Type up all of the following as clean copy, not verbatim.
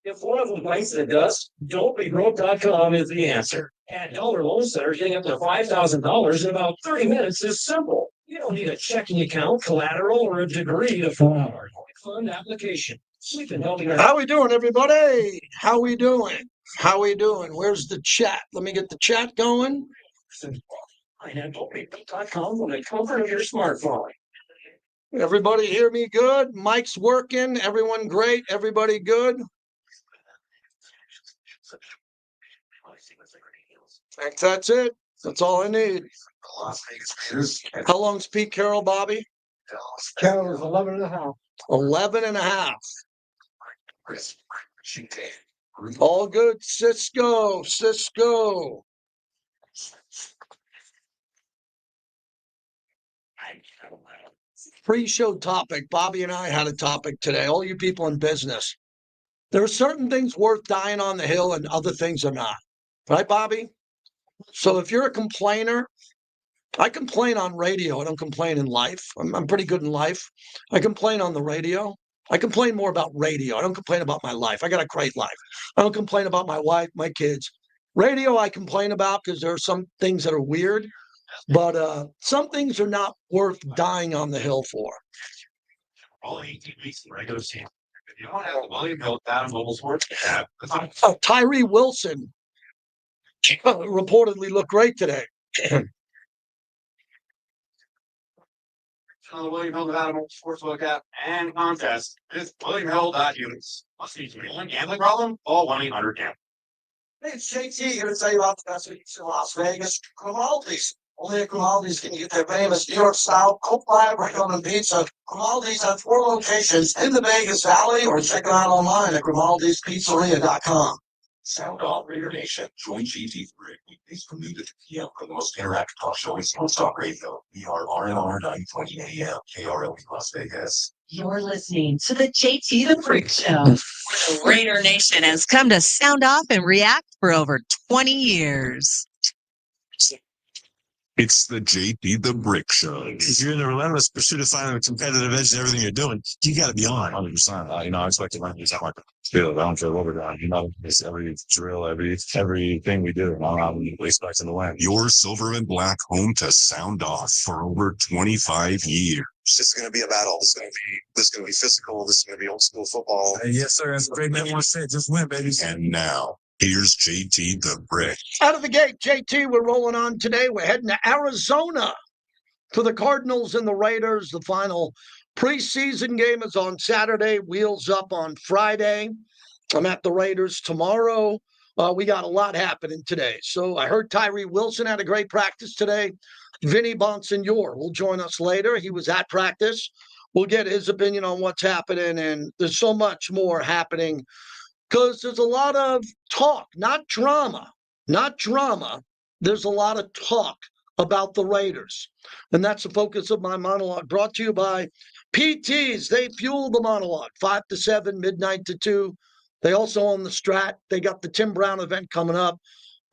If one of them bites the dust, don'tbebroke.com is the answer. At Dollar Loan Center, getting up to $5,000 in about 30 minutes is simple. You don't need a checking account, collateral, or a degree to fill out our fund application. We've been helping our. How we doing, everybody? How we doing? How we doing? Where's the chat? Let me get the chat going. Don'tbebroke.com from the comfort of your smartphone. Everybody hear me good? Mic's working. Everyone great? Everybody good? That's it. That's all I need. How long's Pete Carroll, Bobby? Carroll is 11 and a half. 11 and a half. All good. Cisco. Pre-show topic. Bobby and I had a topic today. All you people in business. There are certain things worth dying on the hill and other things are not. Right, Bobby? So if you're a complainer, I complain on radio. I don't complain in life. I'm pretty good in life. I complain on the radio. I complain more about radio. I don't complain about my life. I got a great life. I don't complain about my wife, my kids. Radio I complain about because there are some things that are weird, but some things are not worth dying on the hill for. All 18 weeks in the regular season. If you don't have a William Hill down in mobile sports, Tyree Wilson reportedly looked great today. the William Hill Nevada Mobile Sportsbook app and contest is WilliamHill.humans. Must be a gambling problem? Call 1-800-GAMBLE. Hey, it's JT here to tell you about the best weeks in Las Vegas. Grimaldi's. Only at Grimaldi's can you get their famous New York style Coke Fire Brickle and Pizza. Grimaldi's has 4 locations in the Vegas Valley, or check them out online at Grimaldi'sPizzeria.com. Sound off, Raider Nation. Join JT for weekdays from noon to 2 p.m. for the most interactive talk show in sports talk radio. We are RNR 920 AM, KRLE Las Vegas. You're listening to the JT the Brick Show. The Raider Nation has come to sound off and react for over 20 years. It's the JT the Brick Show. If you're in the relentless pursuit of finding a competitive edge in everything you're doing, you got to be on. 100%. I expect to learn these. I'm like, field. I don't care what we're doing. It's every drill, everything we do. I'm expecting to win. Your silver and black home to sound off for over 25 years. It's just going to be a battle. This is going to be physical. This is going to be old school football. Yes, sir. As great man once said, just win, baby. And now, here's JT the Brick. Out of the gate, JT, we're rolling on today. We're heading to Arizona for the Cardinals and the Raiders. The final preseason game is on Saturday. Wheels up on Friday. I'm at the Raiders tomorrow. We got a lot happening today. So I heard Tyree Wilson had a great practice today. Vinny Bonsignore will join us later. He was at practice. We'll get his opinion on what's happening. And there's so much more happening because there's a lot of talk, not drama. There's a lot of talk about the Raiders. And that's the focus of my monologue, brought to you by PTs. They fuel the monologue, 5 to 7, midnight to 2. They also own the Strat. They got the Tim Brown event coming up.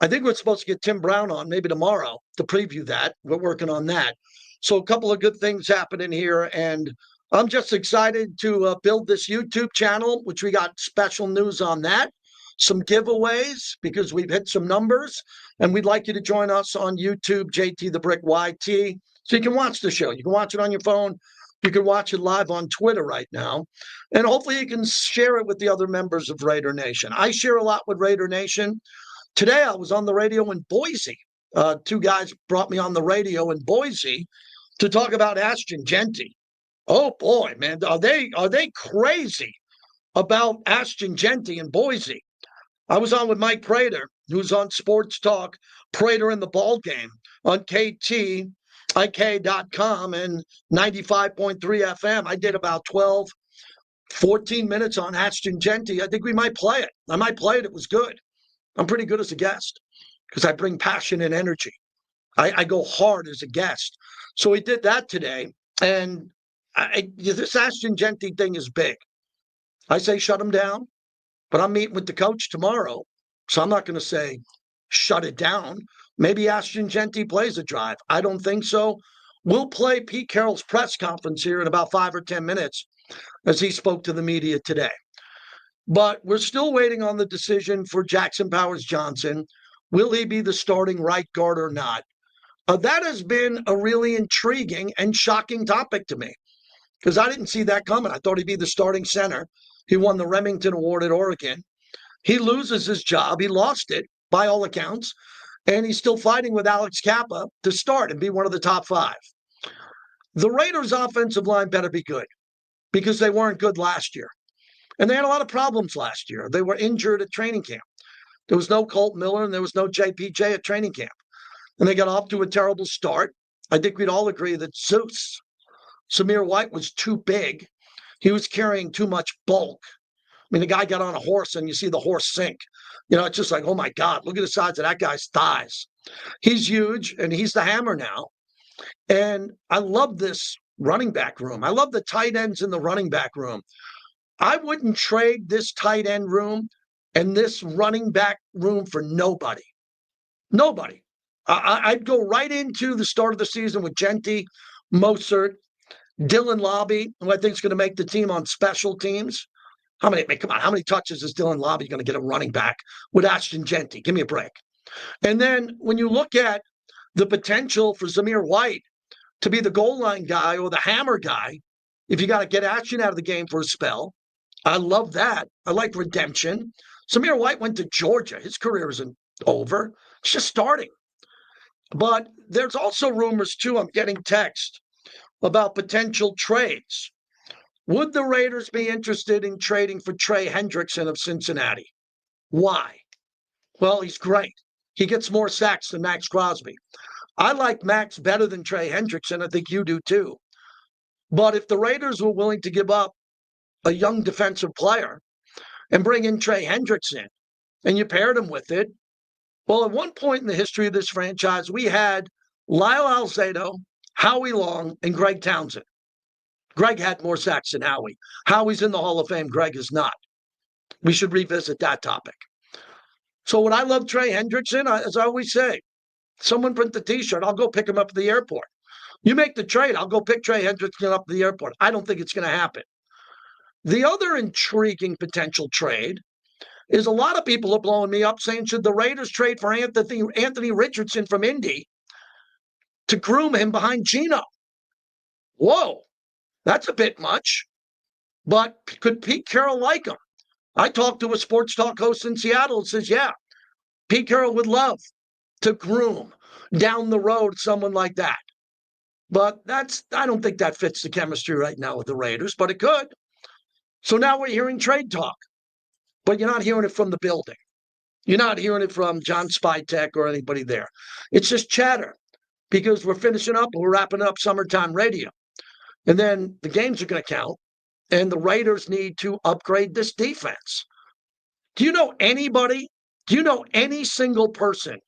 I think we're supposed to get Tim Brown on maybe tomorrow to preview that. We're working on that. So a couple of good things happening here. And I'm just excited to build this YouTube channel, which we got special news on that. Some giveaways because we've hit some numbers. And we'd like you to join us on YouTube, JT the Brick YT. So you can watch the show. You can watch it on your phone. You can watch it live on Twitter right now. And hopefully you can share it with the other members of Raider Nation. I share a lot with Raider Nation. Today I was on the radio in Boise. 2 guys brought me on the radio in Boise to talk about Ashton Genty. Oh boy, man, are they crazy about Ashton Genty in Boise? I was on with Mike Prater, who's on Sports Talk, Prater in the Ball Game on KTIK.com and 95.3 FM. I did about 14 minutes on Ashton Genty. I think we might play it. I might play it. It was good. I'm pretty good as a guest because I bring passion and energy. I go hard as a guest. So we did that today. And this Ashton Genty thing is big. I say shut him down, but I'm meeting with the coach tomorrow. So I'm not going to say shut it down. Maybe Ashton Genty plays a drive. I don't think so. We'll play Pete Carroll's press conference here in about 5 or 10 minutes as he spoke to the media today. But we're still waiting on the decision for Jackson Powers Johnson. Will he be the starting right guard or not? That has been a really intriguing and shocking topic to me because I didn't see that coming. I thought he'd be the starting center. He won the Remington Award at Oregon. He loses his job. He lost it by all accounts. And he's still fighting with Alex Kappa to start and be one of the top 5. The Raiders' offensive line better be good because they weren't good last year. And they had a lot of problems last year. They were injured at training camp. There was no Colt Miller and there was no JPJ at training camp. And they got off to a terrible start. I think we'd all agree that Zeus, Samir White, was too big. He was carrying too much bulk. I mean, the guy got on a horse and you see the horse sink. It's just like, oh my God, look at the size of that guy's thighs. He's huge and he's the hammer now. And I love this running back room. I love the tight ends in the running back room. I wouldn't trade this tight end room and this running back room for nobody. Nobody. I'd go right into the start of the season with Genty, Mostert, Dylan Lobby, who I think is going to make the team on special teams. How many touches is Dylan Lobby going to get a running back with Ashton Genty? Give me a break. And then when you look at the potential for Zamir White to be the goal line guy or the hammer guy, if you got to get Ashton out of the game for a spell, I love that. I like redemption. Zamir White went to Georgia. His career isn't over. It's just starting. But there's also rumors, too, I'm getting text about potential trades. Would the Raiders be interested in trading for Trey Hendrickson of Cincinnati? Why? Well, he's great. He gets more sacks than Max Crosby. I like Max better than Trey Hendrickson. I think you do, too. But if the Raiders were willing to give up a young defensive player and bring in Trey Hendrickson, and you paired him with it, well, at one point in the history of this franchise, we had Lyle Alzado, Howie Long, and Greg Townsend. Greg had more sacks than Howie. Howie's in the Hall of Fame. Greg is not. We should revisit that topic. So would I love Trey Hendrickson? As I always say, someone print the T-shirt. I'll go pick him up at the airport. You make the trade. I'll go pick Trey Hendrickson up at the airport. I don't think it's going to happen. The other intriguing potential trade is a lot of people are blowing me up saying, should the Raiders trade for Anthony Richardson from Indy to groom him behind Geno? Whoa, that's a bit much. But could Pete Carroll like him? I talked to a sports talk host in Seattle and says, yeah, Pete Carroll would love to groom down the road someone like that. But I don't think that fits the chemistry right now with the Raiders, but it could. So now we're hearing trade talk. But you're not hearing it from the building. You're not hearing it from John Spytek or anybody there. It's just chatter because we're finishing up, we're wrapping up summertime radio. And then the games are going to count, and the Raiders need to upgrade this defense. Do you know anybody? Do you know any single person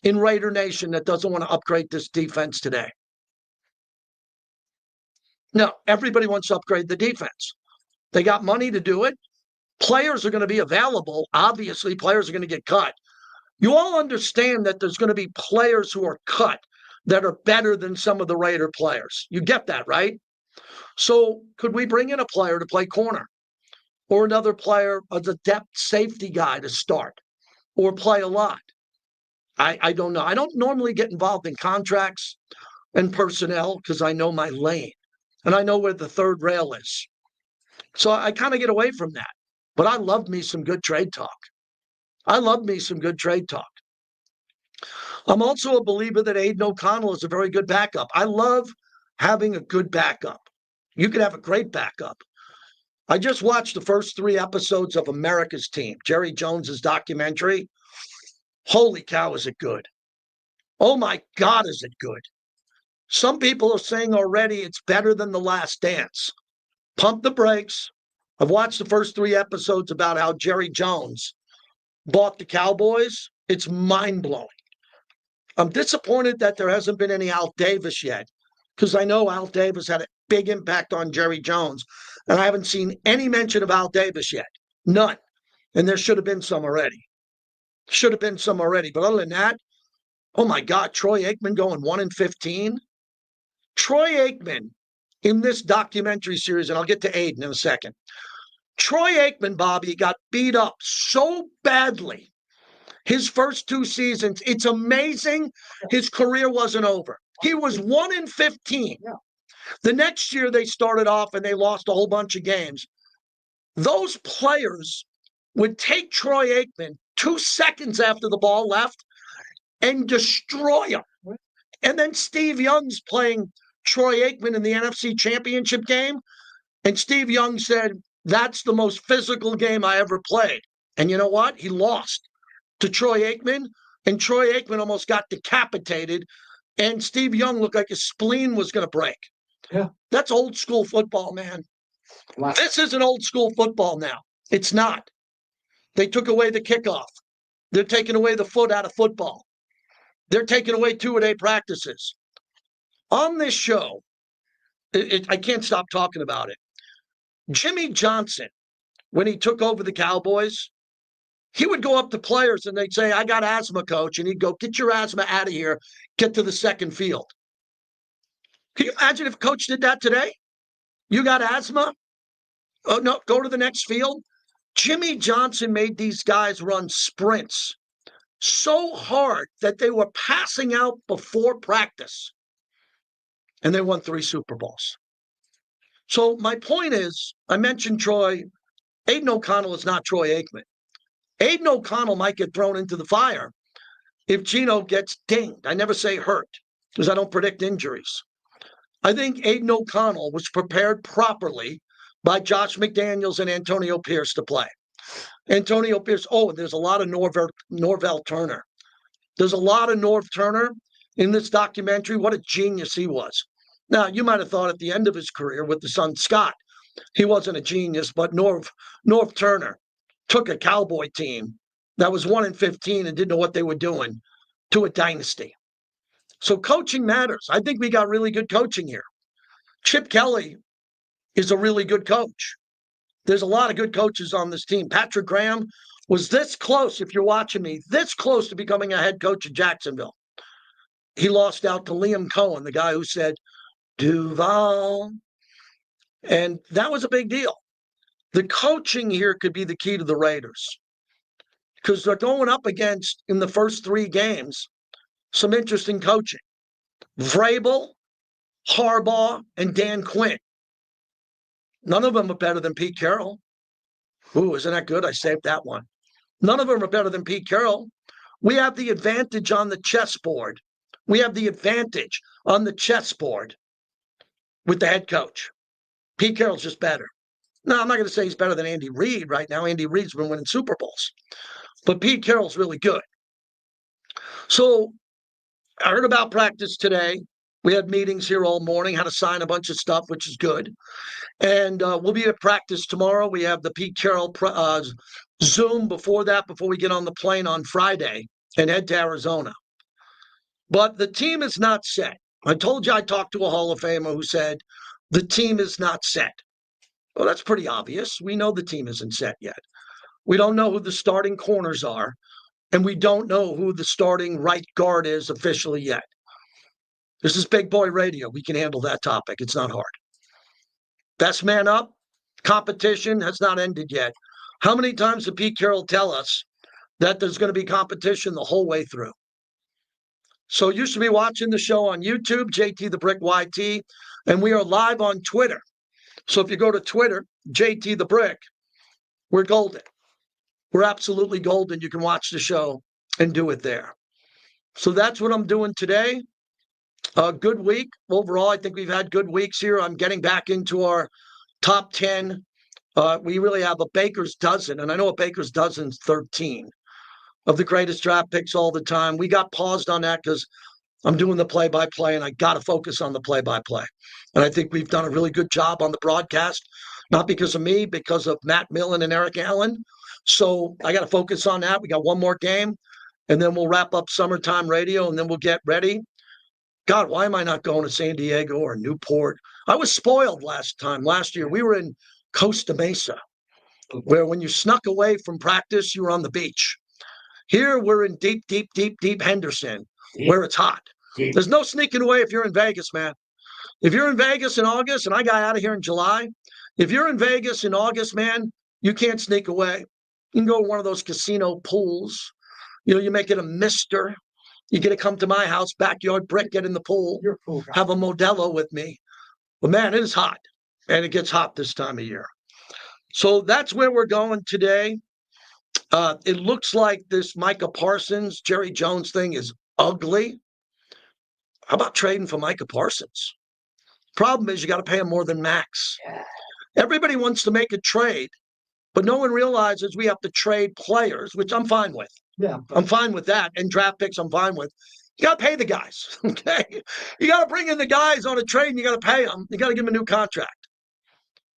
in Raider Nation that doesn't want to upgrade this defense today? No, everybody wants to upgrade the defense. They got money to do it. Players are going to be available. Obviously, players are going to get cut. You all understand that there's going to be players who are cut that are better than some of the Raider players. You get that, right? So could we bring in a player to play corner or another player as a depth safety guy to start or play a lot? I don't know. I don't normally get involved in contracts and personnel because I know my lane and I know where the third rail is. So I kind of get away from that. But I love me some good trade talk. I'm also a believer that Aiden O'Connell is a very good backup. I love having a good backup. You could have a great backup. I just watched the first 3 episodes of America's Team, Jerry Jones's documentary. Holy cow, is it good? Oh my God, is it good? Some people are saying already it's better than The Last Dance. Pump the brakes. I've watched the first 3 episodes about how Jerry Jones bought the Cowboys. It's mind-blowing. I'm disappointed that there hasn't been any Al Davis yet because I know Al Davis had a big impact on Jerry Jones, and I haven't seen any mention of Al Davis yet. None. And there should have been some already. But other than that, oh my God, Troy Aikman going 1-15. Troy Aikman in this documentary series, and I'll get to Aiden in a second. Troy Aikman, Bobby, got beat up so badly his first 2 seasons. It's amazing his career wasn't over. He was 1-15. Yeah. The next year they started off and they lost a whole bunch of games. Those players would take Troy Aikman 2 seconds after the ball left and destroy him. And then Steve Young's playing Troy Aikman in the NFC Championship game. And Steve Young said, that's the most physical game I ever played. And you know what? He lost to Troy Aikman, and Troy Aikman almost got decapitated, and Steve Young looked like his spleen was going to break. Yeah. That's old school football, man. Wow. This isn't old school football now. It's not. They took away the kickoff. They're taking away the foot out of football. They're taking away 2-a-day practices. On this show, I can't stop talking about it. Jimmy Johnson, when he took over the Cowboys, he would go up to players and they'd say, I got asthma, coach. And he'd go, get your asthma out of here. Get to the second field. Can you imagine if coach did that today? You got asthma? Oh, no, go to the next field. Jimmy Johnson made these guys run sprints so hard that they were passing out before practice. And they won 3 Super Bowls. So my point is, I mentioned Troy. Aiden O'Connell is not Troy Aikman. Aiden O'Connell might get thrown into the fire if Geno gets dinged. I never say hurt because I don't predict injuries. I think Aiden O'Connell was prepared properly by Josh McDaniels and Antonio Pierce to play. Antonio Pierce, and there's a lot of Norvell Turner. There's a lot of Norv Turner in this documentary. What a genius he was. Now, you might have thought at the end of his career with the son Scott, he wasn't a genius, but Norv Turner took a Cowboy team that was 1-15 and didn't know what they were doing to a dynasty. So coaching matters. I think we got really good coaching here. Chip Kelly is a really good coach. There's a lot of good coaches on this team. Patrick Graham was this close, if you're watching me, this close to becoming a head coach at Jacksonville. He lost out to Liam Cohen, the guy who said, Duval. And that was a big deal. The coaching here could be the key to the Raiders because they're going up against, in the first 3 games, some interesting coaching. Vrabel, Harbaugh, and Dan Quinn. None of them are better than Pete Carroll. Ooh, isn't that good? I saved that one. None of them are better than Pete Carroll. We have the advantage on the chessboard. We have the advantage on the chessboard with the head coach. Pete Carroll's just better. No, I'm not going to say he's better than Andy Reid right now. Andy Reid's been winning Super Bowls. But Pete Carroll's really good. So I heard about practice today. We had meetings here all morning, had to sign a bunch of stuff, which is good. And we'll be at practice tomorrow. We have the Pete Carroll Zoom before we get on the plane on Friday and head to Arizona. But the team is not set. I told you I talked to a Hall of Famer who said the team is not set. Well, that's pretty obvious. We know the team isn't set yet. We don't know who the starting corners are, and we don't know who the starting right guard is officially yet. This is Big Boy Radio. We can handle that topic. It's not hard. Best man up. Competition has not ended yet. How many times did Pete Carroll tell us that there's going to be competition the whole way through? So you should be watching the show on YouTube, JT the Brick YT, and we are live on Twitter. So if you go to Twitter, JT the Brick, we're golden. We're absolutely golden. You can watch the show and do it there. So that's what I'm doing today. A good week. Overall, I think we've had good weeks here. I'm getting back into our top 10. We really have a baker's dozen, and I know a baker's dozen's 13 of the greatest draft picks all the time. We got paused on that because I'm doing the play-by-play, and I got to focus on the play-by-play. And I think we've done a really good job on the broadcast, not because of me, because of Matt Millen and Eric Allen. So I got to focus on that. We got one more game, and then we'll wrap up Summertime Radio, and then we'll get ready. God, why am I not going to San Diego or Newport? I was spoiled last year. We were in Costa Mesa, where when you snuck away from practice, you were on the beach. Here, we're in deep Henderson, where it's hot. There's no sneaking away if you're in Vegas, man. If you're in Vegas in August, and I got out of here in July, if you're in Vegas in August, man, You can't sneak away. You can go to one of those casino pools. You make it a mister. You get to come to my house, backyard brick, get in the pool, You're a cool guy. have a Modelo with me. But man, it is hot. And it gets hot this time of year. So that's where we're going today. It looks like this Micah Parsons, Jerry Jones thing is ugly. How about trading for Micah Parsons? Problem is you got to pay him more than max. Yeah. Everybody wants to make a trade, but no one realizes we have to trade players, which I'm fine with. Yeah. I'm fine with that. And draft picks, I'm fine with. You got to pay the guys, okay? You got to bring in the guys on a trade and you got to pay them. You got to give them a new contract.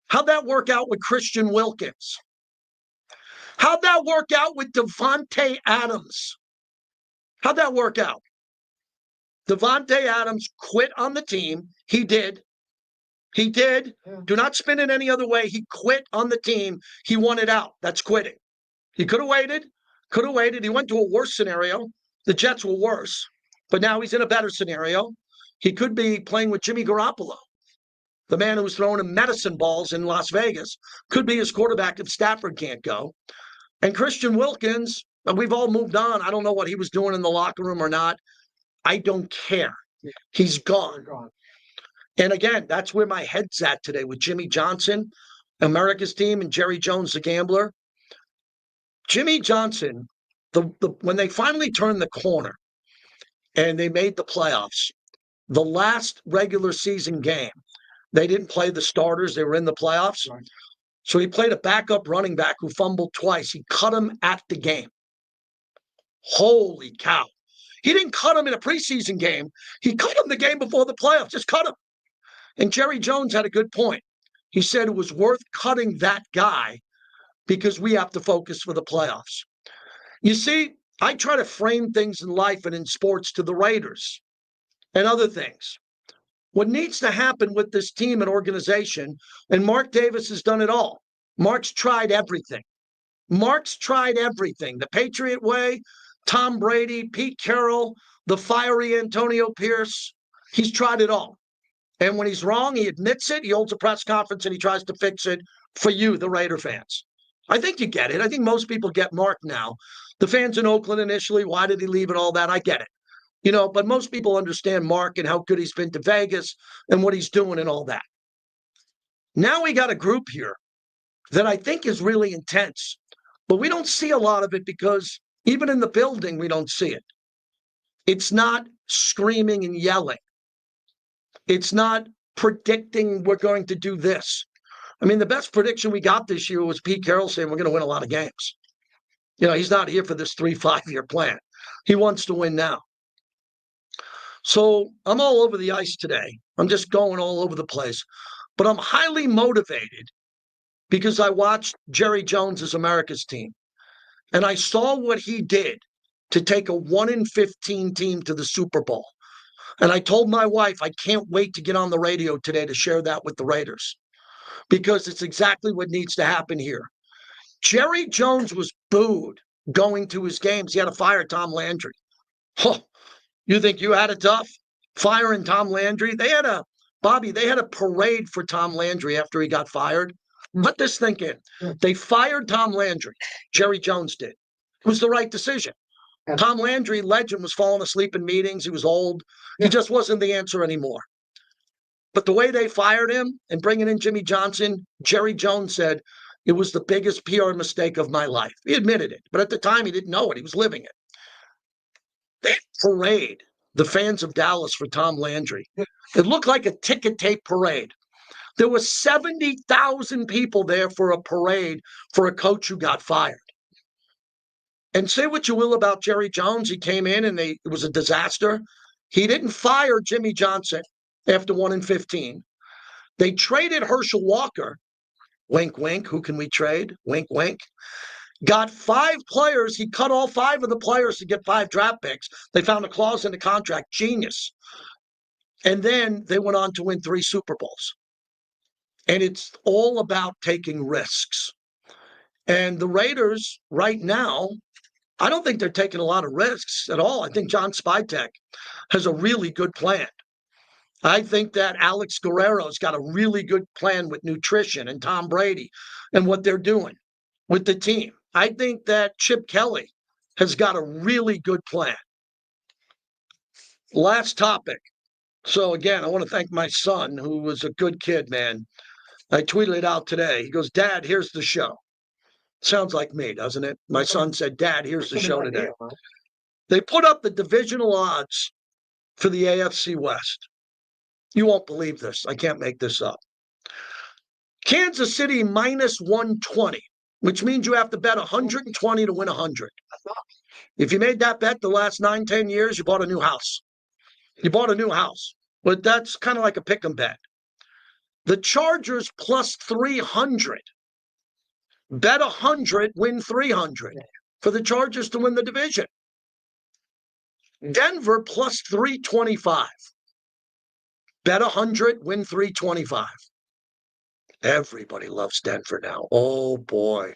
How'd that work out with Christian Wilkins? How'd that work out with Devontae Adams? How'd that work out? Devontae Adams quit on the team. He did. He did. Yeah. Do not spin it any other way. He quit on the team. He wanted out. That's quitting. He could have waited. Could have waited. He went to a worse scenario. The Jets were worse. But now he's in a better scenario. He could be playing with Jimmy Garoppolo, the man who was throwing him medicine balls in Las Vegas. Could be his quarterback if Stafford can't go. And Christian Wilkins, we've all moved on. I don't know what he was doing in the locker room or not. I don't care. He's gone. And again, that's where my head's at today with Jimmy Johnson, America's team, and Jerry Jones, the gambler. Jimmy Johnson, when they finally turned the corner and they made the playoffs, the last regular season game, they didn't play the starters. They were in the playoffs. Right. So he played a backup running back who fumbled twice. He cut him at the game. Holy cow. He didn't cut him in a preseason game. He cut him the game before the playoffs. Just cut him. And Jerry Jones had a good point. He said it was worth cutting that guy because we have to focus for the playoffs. You see, I try to frame things in life and in sports to the Raiders and other things. What needs to happen with this team and organization, and Mark Davis has done it all. Mark's tried everything. Mark's tried everything. The Patriot way, Tom Brady, Pete Carroll, the fiery Antonio Pierce. He's tried it all. And when he's wrong, he admits it. He holds a press conference and he tries to fix it for you, the Raider fans. I think you get it. I think most people get Mark now. The fans in Oakland initially, why did he leave and all that? I get it. But most people understand Mark and how good he's been to Vegas and what he's doing and all that. Now we got a group here that I think is really intense, but we don't see a lot of it because even in the building, we don't see it. It's not screaming and yelling. It's not predicting we're going to do this. I mean, the best prediction we got this year was Pete Carroll saying we're going to win a lot of games. He's not here for this 3-5-year plan. He wants to win now. So I'm all over the ice today. I'm just going all over the place. But I'm highly motivated because I watched Jerry Jones' America's team. And I saw what he did to take a 1-15 team to the Super Bowl. And I told my wife, I can't wait to get on the radio today to share that with the Raiders because it's exactly what needs to happen here. Jerry Jones was booed going to his games. He had to fire Tom Landry. Oh, you think you had it tough? Firing Tom Landry? They had a parade for Tom Landry after he got fired. Let this think in. They fired Tom Landry. Jerry Jones did. It was the right decision. Tom Landry, legend, was falling asleep in meetings. He was old. He just wasn't the answer anymore. But the way they fired him and bringing in Jimmy Johnson, Jerry Jones said, it was the biggest PR mistake of my life. He admitted it. But at the time, he didn't know it. He was living it. They parade the fans of Dallas for Tom Landry. It looked like a ticket tape parade. There were 70,000 people there for a parade for a coach who got fired. And say what you will about Jerry Jones. He came in and it was a disaster. He didn't fire Jimmy Johnson after 1-15. They traded Herschel Walker. Wink, wink. Who can we trade? Wink, wink. Got 5 players. He cut all 5 of the players to get 5 draft picks. They found a clause in the contract. Genius. And then they went on to win 3 Super Bowls. And it's all about taking risks. And the Raiders right now, I don't think they're taking a lot of risks at all. I think John Spytek has a really good plan. I think that Alex Guerrero's got a really good plan with nutrition and Tom Brady and what they're doing. with the team. I think that Chip Kelly has got a really good plan. Last topic. So again, I want to thank my son, who was a good kid, man. I tweeted it out today. He goes, "Dad, here's the show." Sounds like me, doesn't it? My son said, "Dad, here's the show today." They put up the divisional odds for the AFC West. You won't believe this. I can't make this up. Kansas City minus 120, which means you have to bet 120 to win 100. If you made that bet the last 9, 10 years, you bought a new house. You bought a new house. But that's kind of like a pick 'em bet. The Chargers plus 300. Bet 100, win 300 for the Chargers to win the division. Denver plus 325. Bet 100, win 325. Everybody loves Denver now. Oh, boy.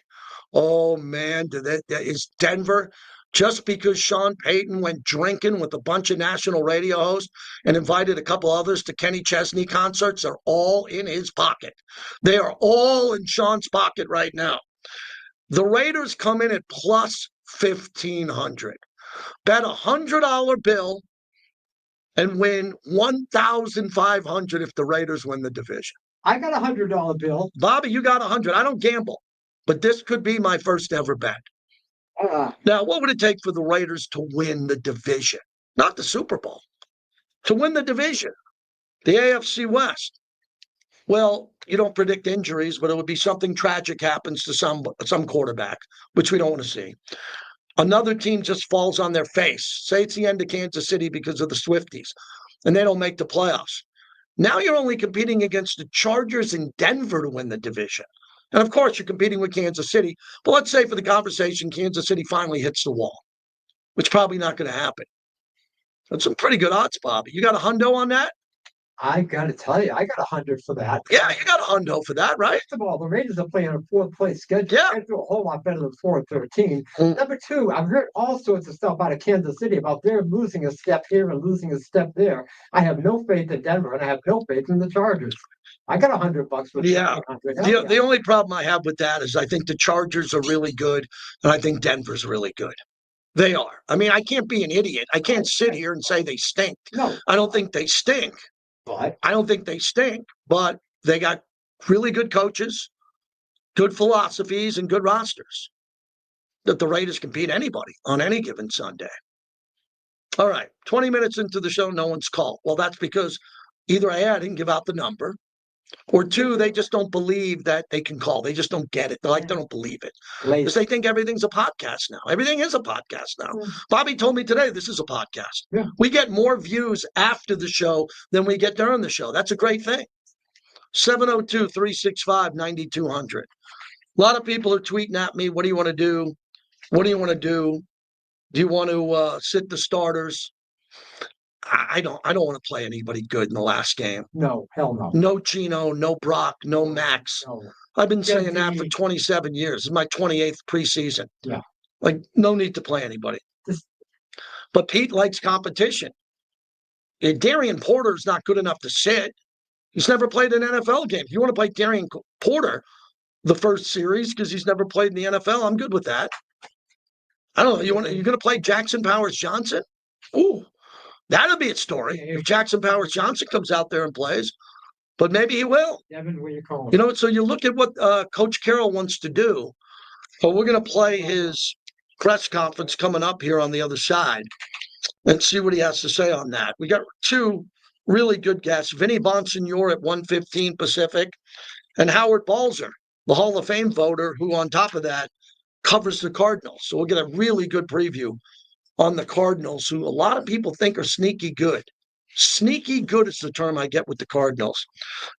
Oh, man. Is Denver, just because Sean Payton went drinking with a bunch of national radio hosts and invited a couple others to Kenny Chesney concerts, they're all in his pocket. They are all in Sean's pocket right now. The Raiders come in at plus 1,500. Bet $100 bill and win 1,500 if the Raiders win the division. I got $100 bill. Bobby, you got 100. I don't gamble, but this could be my first ever bet. Now, what would it take for the Raiders to win the division? Not the Super Bowl. To win the division, the AFC West. Well, you don't predict injuries, but it would be something tragic happens to some quarterback, which we don't want to see. Another team just falls on their face. Say it's the end of Kansas City because of the Swifties, and they don't make the playoffs. Now you're only competing against the Chargers in Denver to win the division. And of course, you're competing with Kansas City. But let's say for the conversation, Kansas City finally hits the wall, which is probably not going to happen. That's some pretty good odds, Bobby. You got a hundo on that? I got to tell you, I got 100 for that. Yeah, you got a hundo for that, right? First of all, the Raiders are playing a fourth-place schedule. Yeah. They do a whole lot better than 4-13. Mm. Number two, I've heard all sorts of stuff out of Kansas City about they're losing a step here and losing a step there. I have no faith in Denver, and I have no faith in the Chargers. I got $100 for Yeah. 100. The only problem I have with that is I think the Chargers are really good, and I think Denver's really good. They are. I mean, I can't be an idiot. I can't sit here and say they stink. No, I don't think they stink. but I don't think they stink, but they got really good coaches, good philosophies, and good rosters that the Raiders can beat anybody on any given Sunday. All right, 20 minutes into the show, no one's called. Well, that's because either I didn't give out the number, or two, they just don't believe that they can call. They just don't get it. They're like, they don't believe it. Because they think everything's a podcast now. Everything is a podcast now. Bobby told me today this is a podcast. Yeah. We get more views after the show than we get during the show. That's a great thing. 702-365-9200. A lot of people are tweeting at me, what do you want to do? What do you want to do? Do you want to sit the starters? I don't want to play anybody good in the last game. no, hell no. No Gino, no Brock, no Max. No. I've been saying that for 27 years. This is my 28th preseason. Yeah. Like, no need to play anybody. But Pete likes competition. Darian Porter's not good enough to sit. He's never played an NFL game. If you want to play Darian Porter the first series because he's never played in the NFL, I'm good with that. I don't know. You're going to play Jackson Powers Johnson? Ooh. That'll be a story if Jackson Powers Johnson comes out there and plays, but maybe he will. Devin, where you calling? You know, so you look at what Coach Carroll wants to do, but we're going to play his press conference coming up here on the other side and see what he has to say on that. We got two really good guests, Vinny Bonsignore at 1:15 Pacific and Howard Balzer, the Hall of Fame voter, who on top of that covers the Cardinals. So we'll get a really good preview on the Cardinals, who a lot of people think are sneaky good. Sneaky good is the term I get with the Cardinals.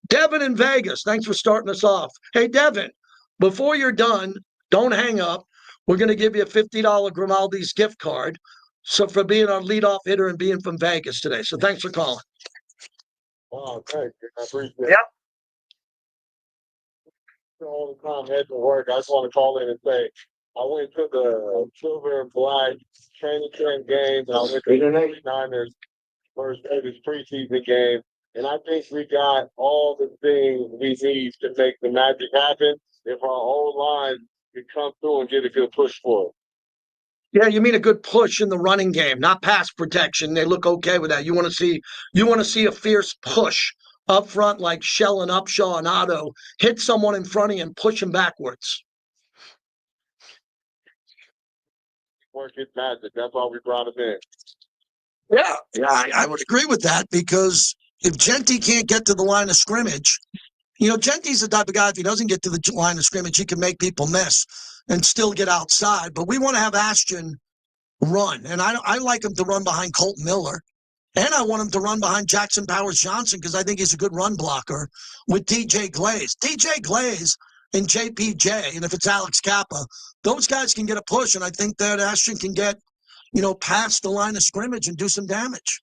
Devin in Vegas, thanks for starting us off. Hey, Devin, before you're done, don't hang up. We're going to give you a $50 Grimaldi's gift card so for being our leadoff hitter and being from Vegas today. So thanks for calling. Wow, thank you. I appreciate it. Yep. All the time heading to work. I just want to call in and say I went to the silver and black training camp games, and I went to the 49ers first Vegas preseason game, and I think we got all the things we need to make the magic happen. If our old line can come through and get a good push for it. Yeah, you mean a good push in the running game, not pass protection. They look okay with that. You want to see a fierce push up front, like Shell and Upshaw and Otto, hit someone in front of you and push him backwards. Work his magic. That's why we brought him in. Yeah, I would agree with that, because if Genty can't get to the line of scrimmage, Genty's the type of guy, if he doesn't get to the line of scrimmage, he can make people miss and still get outside. But we want to have Ashton run, and I like him to run behind Colt Miller, and I want him to run behind Jackson Powers Johnson, because I think he's a good run blocker with DJ Glaze. DJ Glaze and JPJ, and if it's Alex Kappa, those guys can get a push, and I think that Ashton can get past the line of scrimmage and do some damage.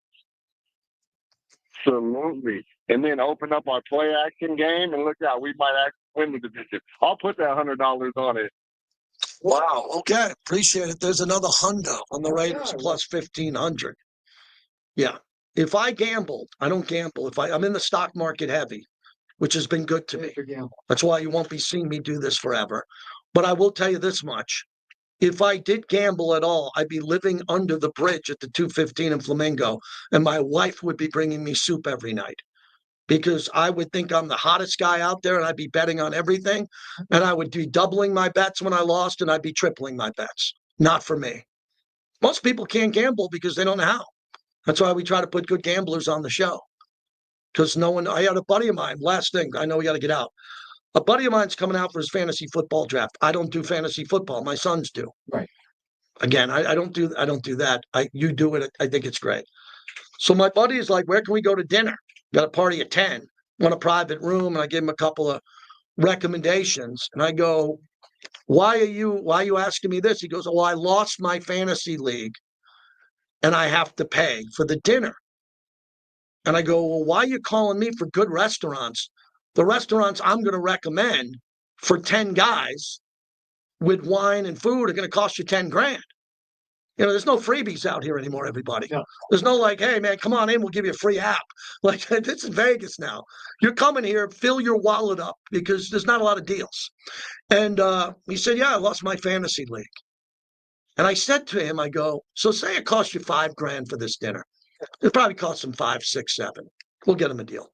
Absolutely. And then open up our play action game, and look out, we might actually win the division. I'll put that $100 on it. Wow. Okay. Appreciate it. There's another hundo on the Raiders plus 1,500. Yeah. If I gambled, I don't gamble. I'm in the stock market heavy, which has been good to me. That's why you won't be seeing me do this forever. But I will tell you this much. If I did gamble at all, I'd be living under the bridge at the 215 in Flamingo, and my wife would be bringing me soup every night, because I would think I'm the hottest guy out there, and I'd be betting on everything, and I would be doubling my bets when I lost, and I'd be tripling my bets. Not for me. Most people can't gamble because they don't know how. That's why we try to put good gamblers on the show. Because I had a buddy of mine, last thing, I know we got to get out. A buddy of mine's coming out for his fantasy football draft. I don't do fantasy football. My sons do. Right. Again, I don't do that. You do it. I think it's great. So my buddy is like, where can we go to dinner? Got a party at 10. Want a private room, and I give him a couple of recommendations. And I go, why are you asking me this? He goes, I lost my fantasy league, and I have to pay for the dinner. And I go, well, why are you calling me for good restaurants? The restaurants I'm going to recommend for 10 guys with wine and food are going to cost you 10 grand. There's no freebies out here anymore, everybody. Yeah. There's no like, hey, man, come on in, we'll give you a free app. Like, this is Vegas now. You're coming here, fill your wallet up, because there's not a lot of deals. And he said, yeah, I lost my fantasy league. And I said to him, I go, so say it cost you 5 grand for this dinner. It probably cost him 5, 6, 7. We'll get him a deal.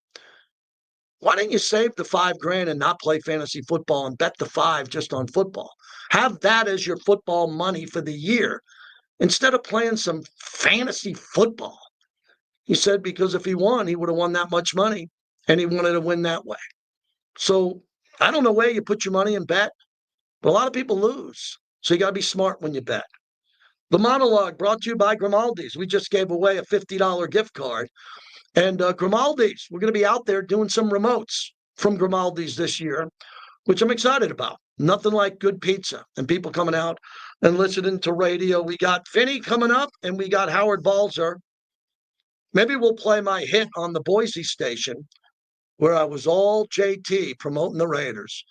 Why don't you save the 5 grand and not play fantasy football and bet the 5 just on football? Have that as your football money for the year instead of playing some fantasy football. He said because if he won, he would have won that much money, and he wanted to win that way. So I don't know where you put your money and bet, but a lot of people lose. So you got to be smart when you bet. The monologue brought to you by Grimaldi's. We just gave away a $50 gift card. And Grimaldi's, we're going to be out there doing some remotes from Grimaldi's this year, which I'm excited about. Nothing like good pizza and people coming out and listening to radio. We got Vinny coming up, and we got Howard Balzer. Maybe we'll play my hit on the Boise station where I was all JT promoting the Raiders.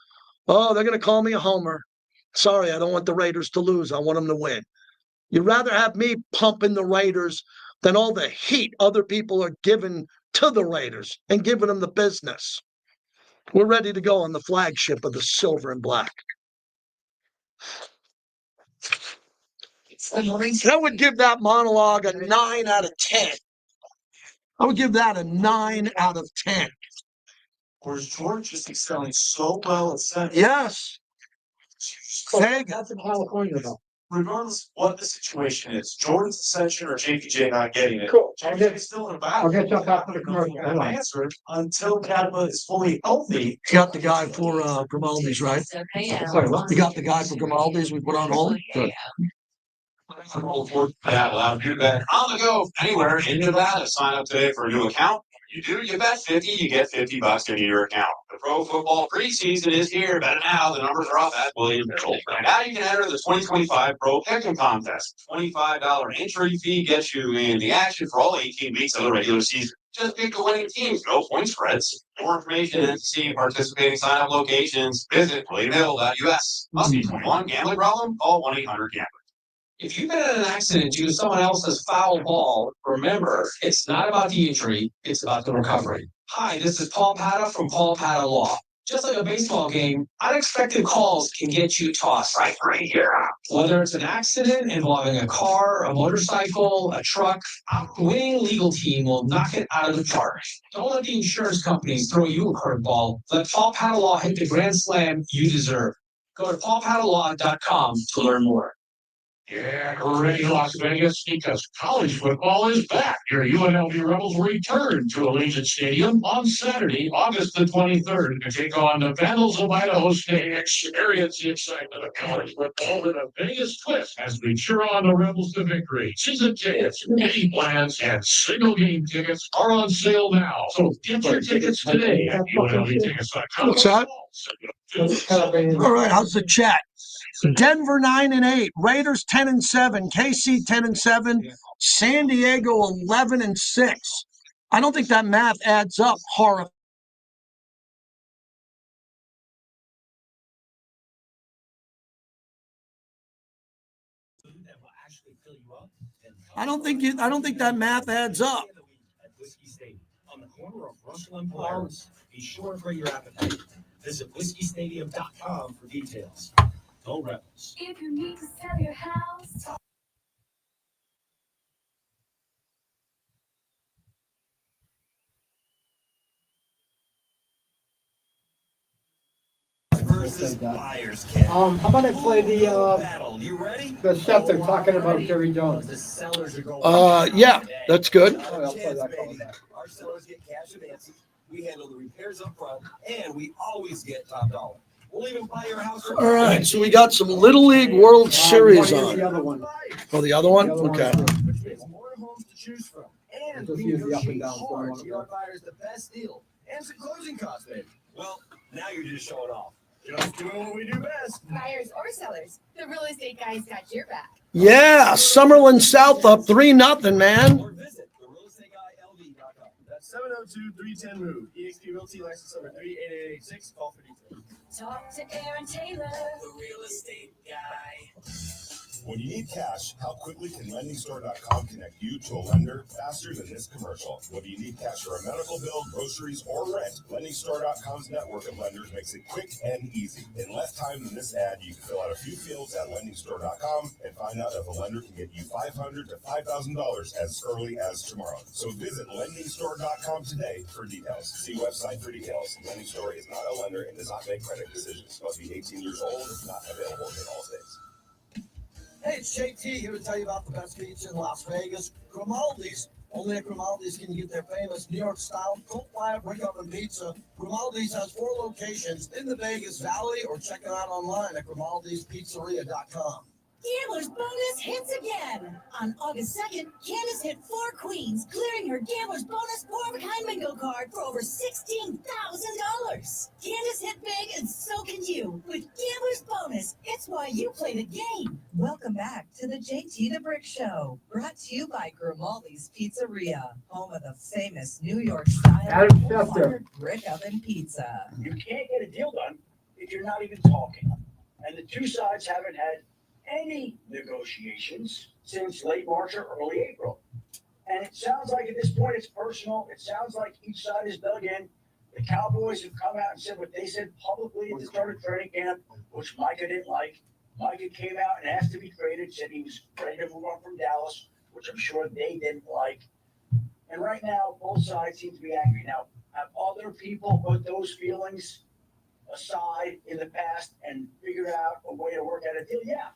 Oh, they're going to call me a homer. Sorry, I don't want the Raiders to lose. I want them to win. You'd rather have me pumping the Raiders than all the heat other people are giving to the Raiders and giving them the business. We're ready to go on the flagship of the silver and black. I would give that monologue a 9 out of 10. I would give that a 9 out of 10. Whereas George is excelling so well at center. Yes. Hey, That's in California, though. Regardless of what the situation is, Jordan's ascension or JPJ not getting it. Cool. JPJ is still in a battle. I'll get you after the commercial. Have answered until Kappa is fully healthy. you got the guy for Grimaldi's, right? Sorry, what? You got the guy for Grimaldi's we put on hold? Good. Yeah, allowed to do that on the go anywhere in Nevada. Sign up today for a new account. You do, you bet 50, you get $50 into your account. The pro football preseason is here. Bet now. The numbers are off at William Mitchell. Right now you can enter the 2025 Pro Pick'em Contest. $25 entry fee gets you in the action for all 18 weeks of the regular season. Just pick the winning teams. No point spreads. More information and to see participating sign-up locations, visit williamhill.us. Must be 21. Gambling problem? Call 1-800-GAMBLER. If you've been in an accident due to someone else's foul ball, remember, it's not about the injury, it's about the recovery. Hi, this is Paul Pata from Paul Pata Law. Just like a baseball game, unexpected calls can get you tossed right here. Whether it's an accident involving a car, a motorcycle, a truck, a winning legal team will knock it out of the park. Don't let the insurance companies throw you a curveball. Let Paul Padalaw hit the grand slam you deserve. Go to paulpadalaw.com to learn more. Yeah, hooray, Las Vegas, because college football is back. Your UNLV Rebels return to Allegiant Stadium on Saturday, August the 23rd, to take on the Vandals of Idaho State. Experience the excitement of college football with a Vegas twist as we cheer on the Rebels to victory. Season tickets, meeting plans, and single game tickets are on sale now. So get your tickets today at UNLVtickets.com. What's that? All right, how's the chat? Denver 9-8, Raiders 10-7, KC 10-7, San Diego 11-6. I don't think that math adds up. Horrible. I don't think that math adds up. On the corner of Russell and Polaris. Be sure to bring your appetite. Visit whiskeystadium.com for details. Go Rebels. If you need to sell your house. How about I play the stuff they're talking about Jerry Jones? Yeah, that's good. I'll play that coming back. Our sellers get cash advances. We handle the repairs up front, and we always get top dollar. We'll even buy your house. All right, so we got some Little League World Series on. The other one. Oh, the other one? Okay. More homes to choose from, and Just we use the up and negotiate down hard one. to get our buyers the best deal and some closing costs, baby. Well, now you're just showing off. Just doing what we do best. Buyers or sellers, the real estate guys got your back. Yeah, Summerlin South up 3-0, man. Or visit therealestateguyLV.com. That's 702-310-MOVE. EXP Realty license number 38886. Call for details. Talk to Aaron Taylor, The real estate guy. When you need cash, how quickly can LendingStore.com connect you to a lender faster than this commercial? Whether you need cash for a medical bill, groceries, or rent, LendingStore.com's network of lenders makes it quick and easy. In less time than this ad, you can fill out a few fields at LendingStore.com and find out if a lender can get you $500 to $5,000 as early as tomorrow. So visit LendingStore.com today for details. See website for details. Lending Store is not a lender and does not make credit decisions. Must be 18 years old. Not available in all states. Hey, it's JT here to tell you about the best pizza in Las Vegas, Grimaldi's. Only at Grimaldi's can you get their famous New York style cold fire brick oven pizza. Grimaldi's has 4 locations in the Vegas Valley, or check it out online at grimaldispizzeria.com. Gambler's bonus hits again. On August 2nd, Candace hit 4 queens, clearing her Gambler's bonus 4-of-a-kind bingo card for over $16,000. Candace hit big, and so can you. With Gambler's bonus, it's why you play the game. Welcome back to the JT the Brick Show, brought to you by Grimaldi's Pizzeria, home of the famous New York style Adam Schefter. brick oven pizza. You can't get a deal done if you're not even talking. And the two sides haven't had any negotiations since late March or early April. And it sounds like at this point it's personal. It sounds like each side is dug in. The Cowboys have come out and said what they said publicly at the start of training camp, which Micah didn't like. Micah came out and asked to be traded, said he was ready to move on from Dallas, which I'm sure they didn't like. And right now, both sides seem to be angry. Now, have other people put those feelings aside in the past and figured out a way to work out a deal? Yeah.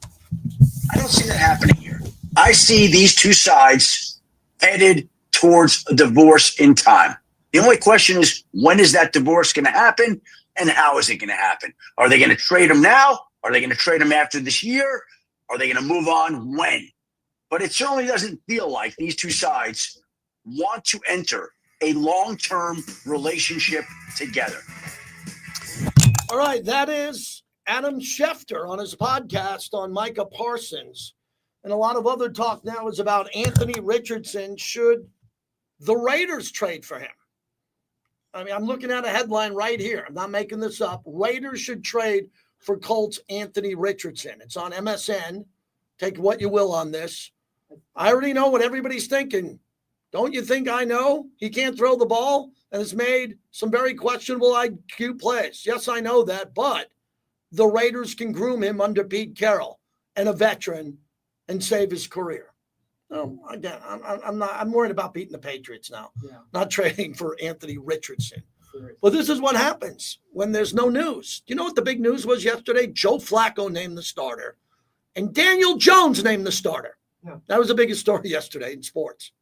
I don't see that happening here. I see these two sides headed towards a divorce in time. The only question is, when is that divorce going to happen, and how is it going to happen? Are they going to trade him now? Are they going to trade him after this year? Are they going to move on when? But it certainly doesn't feel like these two sides want to enter a long-term relationship together. All right, that is Adam Schefter on his podcast on Micah Parsons. And a lot of other talk now is about Anthony Richardson. Should the Raiders trade for him? I mean, I'm looking at a headline right here. I'm not making this up. Raiders should trade for Colts Anthony Richardson. It's on MSN. Take what you will on this. I already know what everybody's thinking. Don't you think I know? He can't throw the ball. and has made some very questionable IQ plays. Yes, I know that, but the Raiders can groom him under Pete Carroll and a veteran and save his career. Again, I'm worried about beating the Patriots now, not trading for Anthony Richardson. But this is what happens when there's no news. Do you know what the big news was yesterday? Joe Flacco named the starter, and Daniel Jones named the starter. Yeah. That was the biggest story yesterday in sports.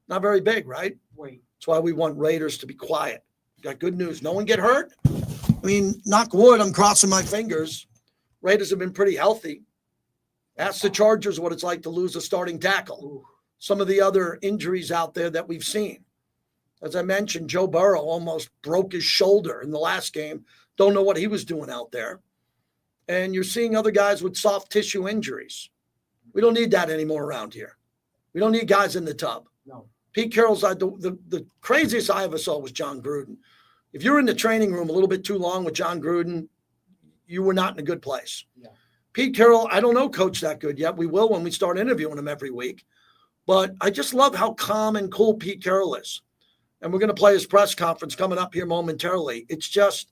Not very big, right? Wait. That's why we want Raiders to be quiet. Got good news. No one get hurt. I mean, knock wood, I'm crossing my fingers. Raiders have been pretty healthy. Ask the Chargers what it's like to lose a starting tackle. Ooh. Some of the other injuries out there that we've seen. As I mentioned, Joe Burrow almost broke his shoulder in the last game. Don't know what he was doing out there. And you're seeing other guys with soft tissue injuries. We don't need that anymore around here. We don't need guys in the tub. No. Pete Carroll's the craziest I ever saw was John Gruden. If you're in the training room a little bit too long with John Gruden, you were not in a good place. Yeah. Pete Carroll, I don't know coach that good yet. We will when we start interviewing him every week. But I just love how calm and cool Pete Carroll is. And we're going to play his press conference coming up here momentarily. It's just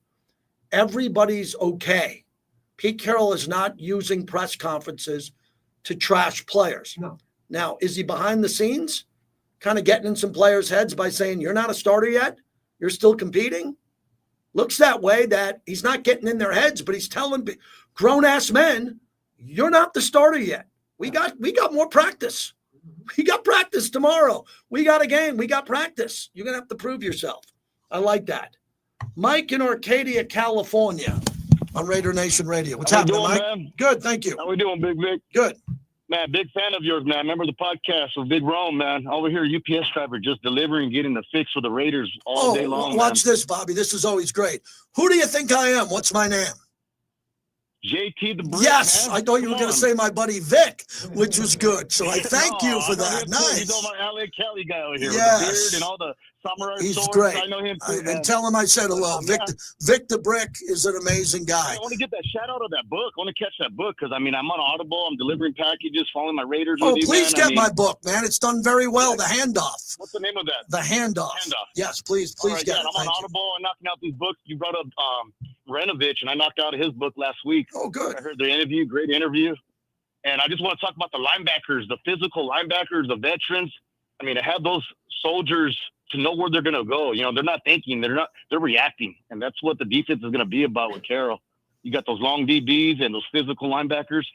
everybody's okay. Pete Carroll is not using press conferences to trash players. No. Now, is he behind the scenes kind of getting in some players' heads by saying, you're not a starter yet? You're still competing? Looks that way that he's not getting in their heads, but he's telling grown-ass men, you're not the starter yet. We got more practice. We got practice tomorrow. We got a game. We got practice. You're going to have to prove yourself. I like that. Mike in Arcadia, California on Raider Nation Radio. What's happening, Mike? Man? Good, thank you. How we doing, Big Vic? Good. Man, big fan of yours, man. Remember the podcast with Big Rome, man. Over here, UPS driver just delivering, getting the fix for the Raiders all day long. Watch this, Bobby. This is always great. Who do you think I am? What's my name? JT the Brick, Yes, man. I thought you were going to say my buddy Vic, which was good. So I thank you for that. Nice. He's all my LA Kelly guy over here Yes. with the beard and all the samurai He's swords. great. I know him too, man. And tell him I said hello. Vic the Brick is an amazing guy. I want to get that shout out of that book. I want to catch that book because, I mean, I'm on Audible. I'm delivering packages, following my Raiders. Oh, with you, please man. get my book, man. It's done very well. The Handoff. What's the name of that? The Handoff. Yes, please All right, get yeah, it. I'm on Thank you. Audible. I'm knocking out these books. You brought up Renovich, and I knocked out his book last week. Oh, good. I heard the interview, great interview. And I just want to talk about the linebackers, the physical linebackers, the veterans. I mean, to have those soldiers to know where they're going to go. You know, they're not thinking, they're reacting. And that's what the defense is going to be about with Carroll. You got those long DBs and those physical linebackers,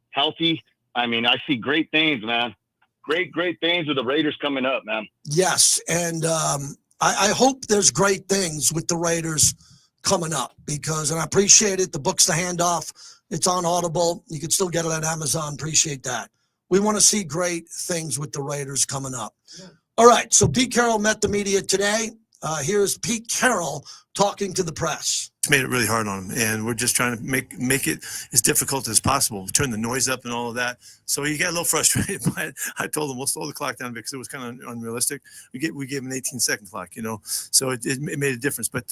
healthy. I mean, I see great things, man. Great things with the Raiders coming up, man. Yes, and I hope there's great things with the Raiders coming up and I appreciate it. The book's The Handoff. It's on Audible. You can still get it at Amazon. Appreciate that. We want to see great things with the Raiders coming up. Yeah. All right, so Pete Carroll met the media today. Here's Pete Carroll talking to the press. It's made it really hard on him, and we're just trying to make it as difficult as possible. Turn the noise up and all of that. So he got a little frustrated, but I told him we'll slow the clock down because it was kind of unrealistic. We gave him an 18-second clock, so it made a difference. But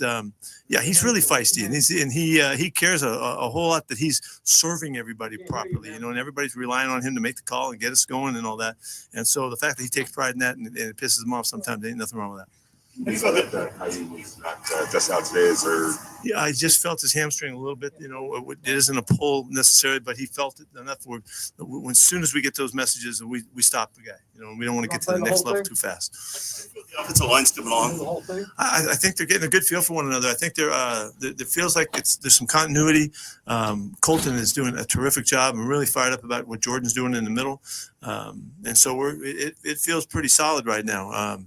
yeah, he's really feisty, and he cares a whole lot that he's serving everybody properly, and everybody's relying on him to make the call and get us going and all that. And so the fact that he takes pride in that and it pisses him off sometimes, there ain't nothing wrong with that. You saw that how he was not just out today, or yeah, I just felt his hamstring a little bit. It isn't a pull necessarily, but he felt it enough. As soon as we get those messages, we stop the guy. We don't want to get to the next level too fast. the offensive line's coming along. I think they're getting a good feel for one another. I think it feels like there's some continuity. Colton is doing a terrific job. I'm really fired up about what Jordan's doing in the middle, and so it feels pretty solid right now.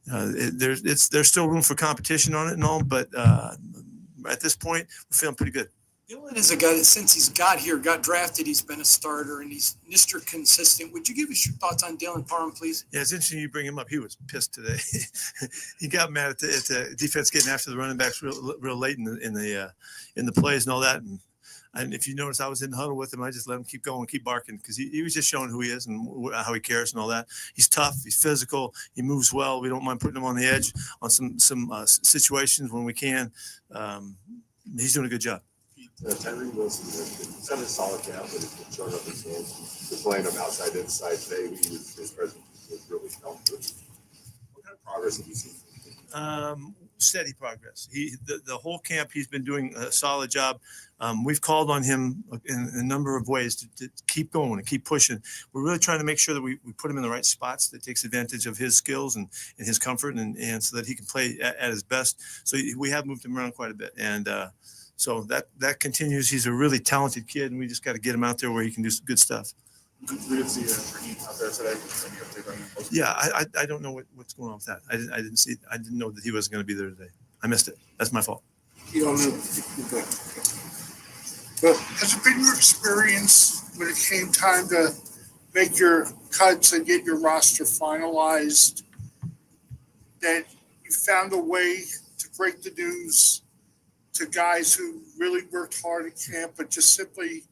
There's still room for competition on it and all, but at this point, we're feeling pretty good. Dylan is a guy that since he's got drafted, he's been a starter and he's Mr. Consistent. Would you give us your thoughts on Dylan Parham, please? Yeah, it's interesting you bring him up. He was pissed today. He got mad at the defense getting after the running backs real late in the plays and all that. And if you notice, I was in the huddle with him. I just let him keep going, keep barking, because he was just showing who he is and how he cares and all that. He's tough. He's physical. He moves well. We don't mind putting him on the edge on some situations when we can. He's doing a good job. Tyree Wilson has done a solid camp, but he's been showing up his games. Just playing him outside to inside today, his presence was really felt. What kind of progress have you seen? Steady progress. The whole camp, he's been doing a solid job. We've called on him in a number of ways to keep going and keep pushing. We're really trying to make sure that we put him in the right spots that takes advantage of his skills and his comfort and so that he can play at his best. So we have moved him around quite a bit. And so that continues. He's a really talented kid, and we just got to get him out there where he can do some good stuff. We didn't see Raheem out there today. Any update on him? Yeah, I don't know what's going on with that. I didn't know that he wasn't going to be there today. I missed it. That's my fault. You don't know. But has it been your experience when it came time to make your cuts and get your roster finalized that you found a way to break the news to guys who really worked hard at camp, but just simply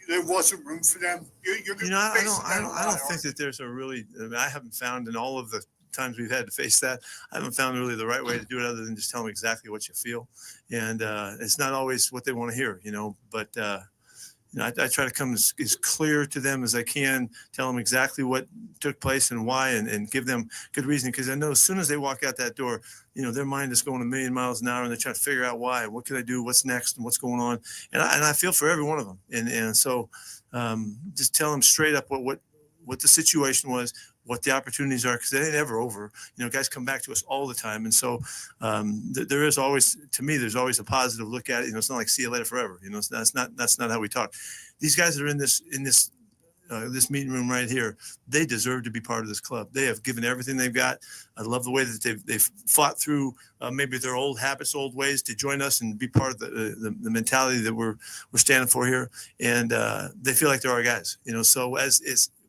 there wasn't room for them? I don't think that there's I haven't found in all of the times we've had to face that, I haven't found really the right way to do it other than just tell them exactly what you feel. And it's not always what they want to hear, but I try to come as clear to them as I can, tell them exactly what took place and why, and give them good reasoning. Because I know as soon as they walk out that door, their mind is going a million miles an hour, and they're trying to figure out why, what can I do, what's next, and what's going on. And I feel for every one of them. And so just tell them straight up what the situation was, what the opportunities are, because they ain't ever over. Guys come back to us all the time. And so there is always, to me, there's always a positive look at it. It's not like see you later forever. That's not how we talk. These guys that are in this meeting room right here, they deserve to be part of this club. They have given everything they've got. I love the way that they've fought through maybe their old habits, old ways to join us and be part of the mentality that we're standing for here. And they feel like they're our guys, so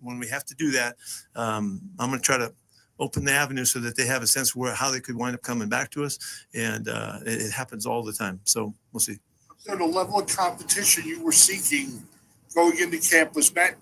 when we have to do that, I'm going to try to open the avenue so that they have a sense of how they could wind up coming back to us. And it happens all the time. So we'll see. So the level of competition you were seeking going into camp was met?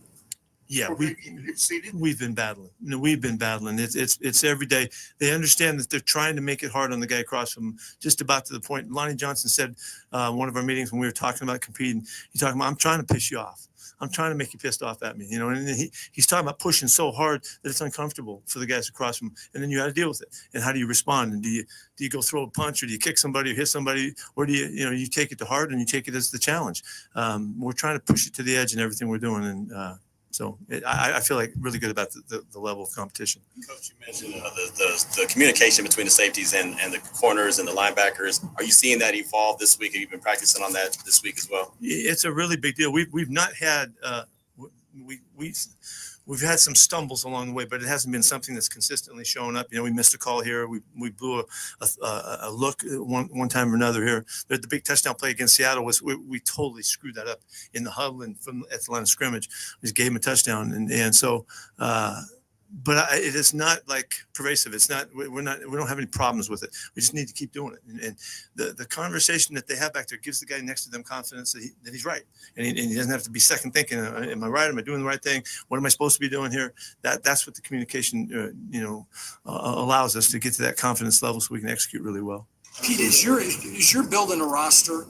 Yeah, we've been battling. We've been battling. It's every day. They understand that they're trying to make it hard on the guy across from them, just about to the point. Lonnie Johnson said one of our meetings when we were talking about competing, he's talking about, I'm trying to piss you off. I'm trying to make you pissed off at me, and he's talking about pushing so hard that it's uncomfortable for the guys across from him. And then you got to deal with it. And how do you respond? And do you go throw a punch, or do you kick somebody or hit somebody, or do you take it to heart and you take it as the challenge? We're trying to push it to the edge in everything we're doing. And so I feel like really good about the level of competition. Coach, you mentioned the communication between the safeties and the corners and the linebackers. Are you seeing that evolve this week? Have you been practicing on that this week as well? It's a really big deal. We've not had we've had some stumbles along the way, but it hasn't been something that's consistently showing up. We missed a call here. We blew a look one time or another here. The big touchdown play against Seattle we totally screwed that up in the huddle and at the line of scrimmage. We just gave him a touchdown, and so. But it is not like pervasive. It's not. We don't have any problems with it. We just need to keep doing it. And the conversation that they have back there gives the guy next to them confidence that he's right, and he doesn't have to be second thinking. Am I right? Am I doing the right thing? What am I supposed to be doing here? That's what the communication allows us to get to that confidence level, so we can execute really well. Pete, as you're building a roster,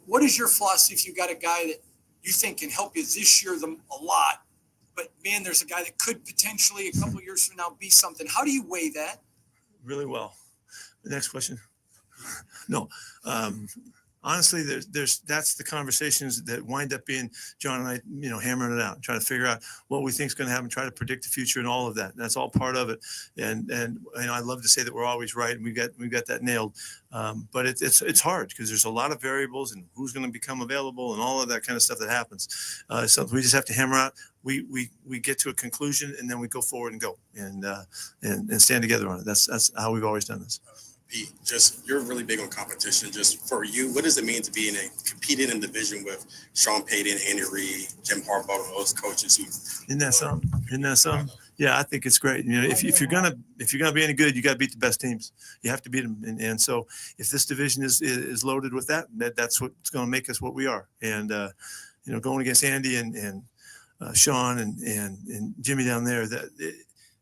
what is your philosophy if you got a guy that you think can help you this year a lot? But, man, there's a guy that could potentially a couple of years from now be something. How do you weigh that? Really well. The next question. No. Honestly, that's the conversations that wind up being John and I, hammering it out, trying to figure out what we think is going to happen, try to predict the future and all of that. That's all part of it. And I love to say that we're always right, and we've got that nailed. But it's hard because there's a lot of variables and who's going to become available and all of that kind of stuff that happens. So we just have to hammer out. We get to a conclusion, and then we go forward and go and stand together on it. That's how we've always done this. Pete, you're really big on competition. Just for you, what does it mean to be competing in division with Sean Payton, Andy Reid, Jim Harbaugh, those coaches? Isn't that something? Yeah, I think it's great. If you're gonna be any good, you got to beat the best teams. You have to beat them. And so if this division is loaded with that's what's going to make us what we are. And going against Andy and Sean and Jimmy down there,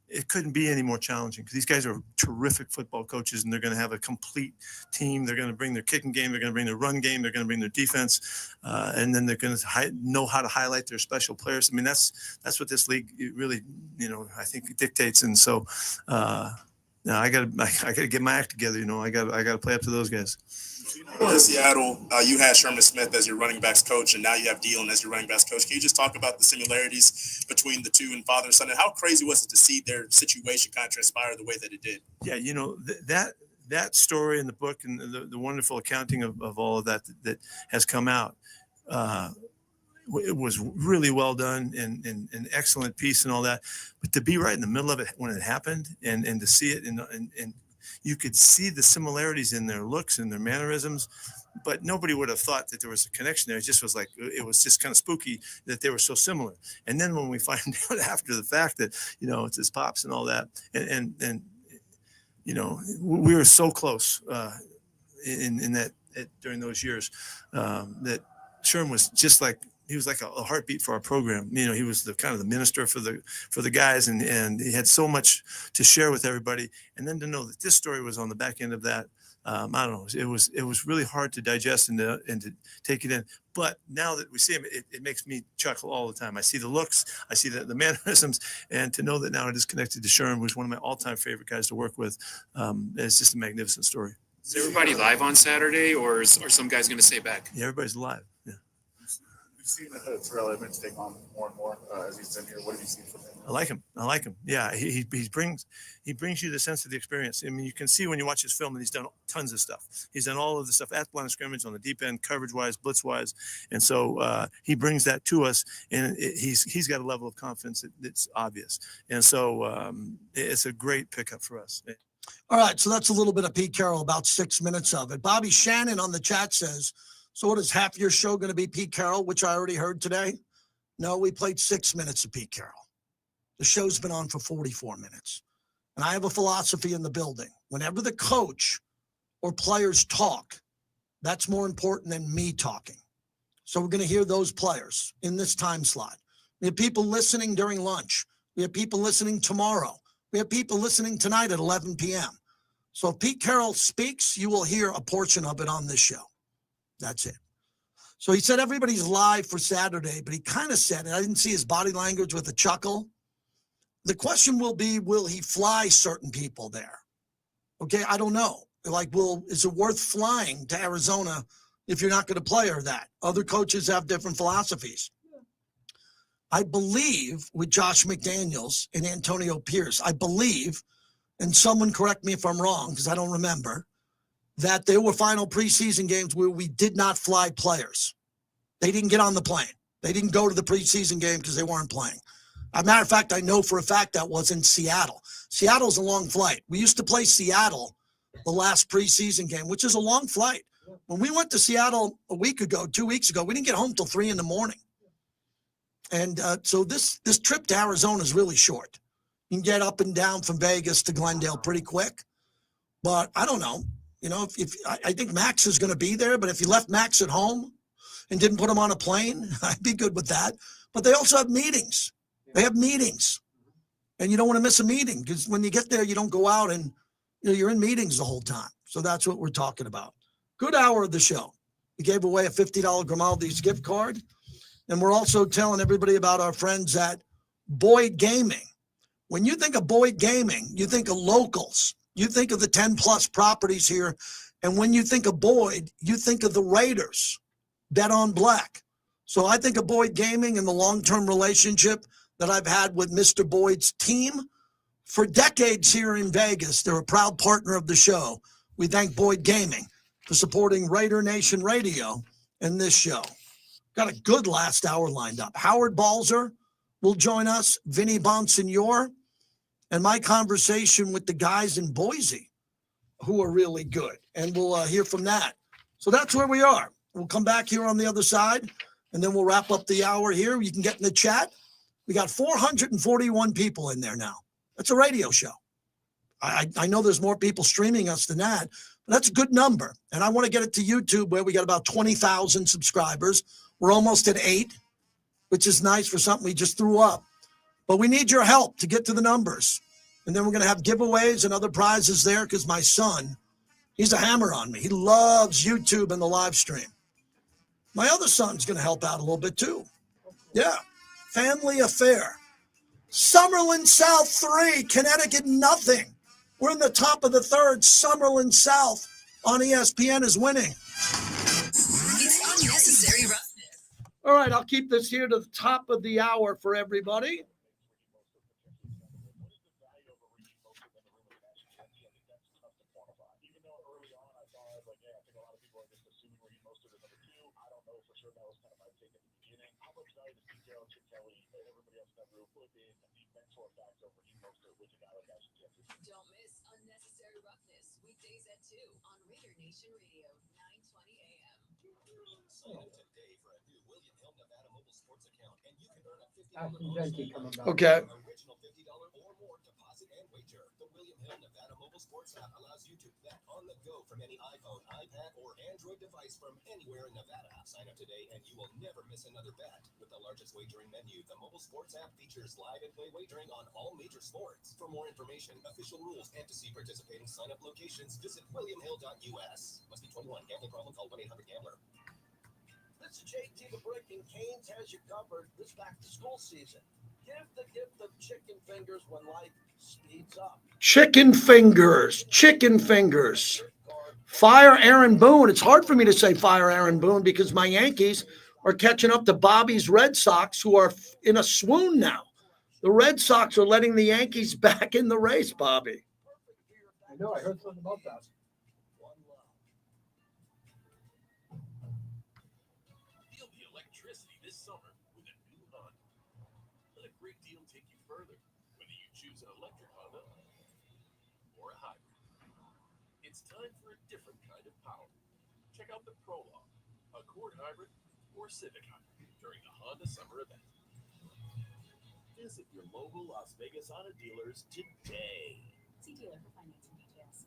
it couldn't be any more challenging because these guys are terrific football coaches, and they're going to have a complete team. They're going to bring their kicking game. They're going to bring their run game. They're going to bring their defense, and then they're going to know how to highlight their special players. I mean, that's what this league really, I think dictates. And so Now I gotta get my act together. I gotta play up to those guys. In Seattle, you had Sherman Smith as your running backs coach, and now you have Dillon as your running backs coach. Can you just talk about the similarities between the two and father and son, and how crazy was it to see their situation kind of transpire the way that it did? Yeah, that story in the book and the wonderful accounting of all of that has come out. It was really well done and an excellent piece and all that. But to be right in the middle of it when it happened and to see it and you could see the similarities in their looks and their mannerisms, but nobody would have thought that there was a connection there. It just was it was just kind of spooky that they were so similar. And then when we find out after the fact that, it's his pops and all that, and we were so close in that during those years that Sherm was just he was like a heartbeat for our program. He was the kind of the minister for the guys, and he had so much to share with everybody. And then to know that this story was on the back end of that, I don't know. It was really hard to digest and to take it in. But now that we see him, it makes me chuckle all the time. I see the looks, I see the mannerisms, and to know that now it is connected to Sherm, who's one of my all-time favorite guys to work with, it's just a magnificent story. Is everybody live on Saturday, or are some guys going to stay back? Yeah, everybody's live. Yeah. We've seen Terrell Edmonds take on more and more as he's in here. What have you seen from him? I like him. Yeah, he brings you the sense of the experience. I mean, you can see when you watch his film that he's done tons of stuff. He's done all of the stuff at line of scrimmage, on the deep end, coverage-wise, blitz-wise, and so he brings that to us, and he's got a level of confidence that's obvious, and so it's a great pickup for us. All right, so that's a little bit of Pete Carroll, about 6 minutes of it. Bobby Shannon on the chat says, so what is half your show going to be Pete Carroll, which I already heard today? No, we played 6 minutes of Pete Carroll. The show's been on for 44 minutes. And I have a philosophy in the building. Whenever the coach or players talk, that's more important than me talking. So we're going to hear those players in this time slot. We have people listening during lunch. We have people listening tomorrow. We have people listening tonight at 11 p.m. So if Pete Carroll speaks, you will hear a portion of it on this show. That's it. So he said everybody's live for Saturday, but he kind of said, and I didn't see his body language with a chuckle. The question will be, will he fly certain people there? Okay, I don't know. Is it worth flying to Arizona if you're not going to play or that? Other coaches have different philosophies. I believe with Josh McDaniels and Antonio Pierce, I believe, and someone correct me if I'm wrong because I don't remember, that there were final preseason games where we did not fly players. They didn't get on the plane. They didn't go to the preseason game because they weren't playing. As a matter of fact, I know for a fact that was in Seattle. Seattle's a long flight. We used to play Seattle the last preseason game, which is a long flight. When we went to Seattle a week ago, 2 weeks ago, we didn't get home till 3 a.m. And so this trip to Arizona is really short. You can get up and down from Vegas to Glendale pretty quick. But I don't know. I think Max is going to be there, but if you left Max at home and didn't put him on a plane, I'd be good with that. But they also have meetings. They have meetings. And you don't want to miss a meeting because when you get there, you don't go out and you're in meetings the whole time. So that's what we're talking about. Good hour of the show. We gave away a $50 Grimaldi's gift card. And we're also telling everybody about our friends at Boyd Gaming. When you think of Boyd Gaming, you think of locals. You think of the 10-plus properties here. And when you think of Boyd, you think of the Raiders. Bet on Black. So I think of Boyd Gaming and the long-term relationship that I've had with Mr. Boyd's team for decades here in Vegas. They're a proud partner of the show. We thank Boyd Gaming for supporting Raider Nation Radio and this show. Got a good last hour lined up. Howard Balzer will join us, Vinny Bonsignor, and my conversation with the guys in Boise who are really good. And we'll hear from that. So that's where we are. We'll come back here on the other side, and then we'll wrap up the hour here. You can get in the chat. We got 441 people in there now. That's a radio show. I know there's more people streaming us than that, but that's a good number. And I want to get it to YouTube where we got about 20,000 subscribers. We're almost at 8, which is nice for something we just threw up. But we need your help to get to the numbers. And then we're going to have giveaways and other prizes there because my son, he's a hammer on me. He loves YouTube and the live stream. My other son's going to help out a little bit too. Yeah. Family affair. Summerlin South 3, Connecticut nothing. We're in the top of the third. Summerlin South on ESPN is winning. It's unnecessary roughness. All right, I'll keep this here to the top of the hour for everybody. Don't miss Unnecessary Roughness, weekdays at 2 on Raider Nation Radio, 920 AM. Sign up today for a new William Hill Nevada mobile sports account, and you can earn a $50 Okay. original $50 or more deposit and wager. The William Hill Nevada mobile sports app allows you to bet on the go from any iPhone, iPad, or Android device from anywhere in Nevada. Sign up today and you will never miss another bet. With the largest wagering menu, the mobile sports app features live and play wagering on all major sports. For more information, official rules, and to see participating sign-up locations, visit williamhill.us. Must be 21. Gambling problem? Call 1-800-GAMBLER. This is JT the Brick, and Canes has you covered this back-to-school season. Give the gift of chicken fingers when life speeds up. Chicken fingers. Chicken fingers. Fire Aaron Boone. It's hard for me to say fire Aaron Boone because my Yankees are catching up to Bobby's Red Sox, who are in a swoon now. The Red Sox are letting the Yankees back in the race, Bobby. I know, I heard something about that. Feel the electricity this summer with a new Honda. Let a great deal take you further, whether you choose an electric Honda or a hybrid. It's time for a different kind of power. Check out the Prologue, Accord Hybrid, or Civic Hybrid during the Honda Summer event. Visit your local Las Vegas Honda dealers today. See dealer for financing details.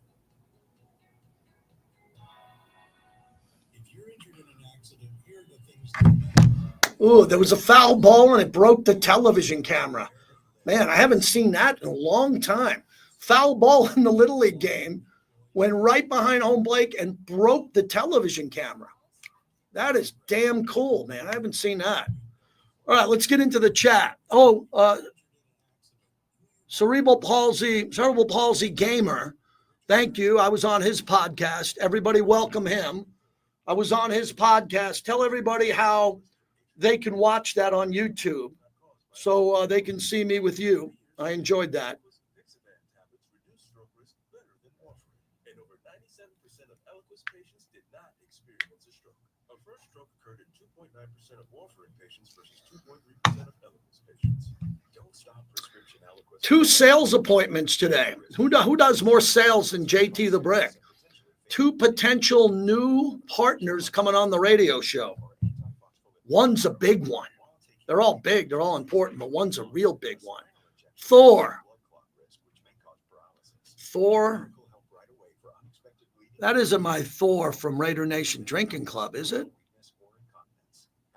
If you're injured in an accident, here are the things. Ooh, there was a foul ball and it broke the television camera. Man, I haven't seen that in a long time. Foul ball in the Little League game went right behind home plate and broke the television camera. That is damn cool, man. I haven't seen that. All right, let's get into the chat. Cerebral palsy gamer. Thank you. I was on his podcast. Everybody welcome him. I was on his podcast. Tell everybody how they can watch that on YouTube so they can see me with you. I enjoyed that. And over 97% of Eliquis patients did not experience a stroke. A first stroke occurred in 2.9% of warfarin patients versus 2.3% of Eliquis patients. Don't stop prescription Eliquis. 2 sales appointments today. Who does more sales than JT the Brick? 2 potential new partners coming on the radio show. One's a big one. They're all big. They're all important, but one's a real big one. Thor. That isn't my Thor from Raider Nation Drinking Club, is it?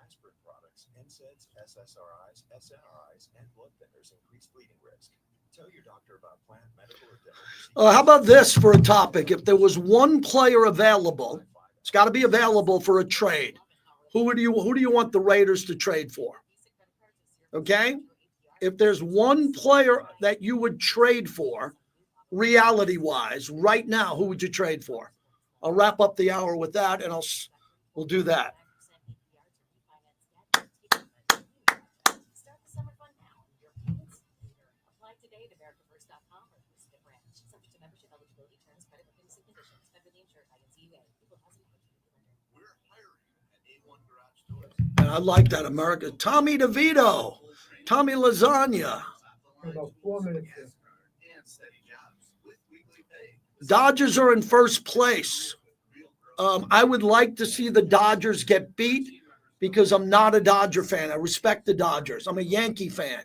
Aspirin products, NSAIDs, SSRIs, SNRIs, and blood thinners increase bleeding risk. Tell your doctor about plant, medical, or dental. How about this for a topic? If there was one player available, it's got to be available for a trade. Who do you want the Raiders to trade for? Okay? If there's one player that you would trade for, reality-wise, right now, who would you trade for? I'll wrap up the hour with that, and we'll do that. And I like that, America. Tommy DeVito, Tommy Lasagna. About 4 minutes. Dodgers are in first place. I would like to see the Dodgers get beat because I'm not a Dodger fan. I respect the Dodgers. I'm a Yankee fan.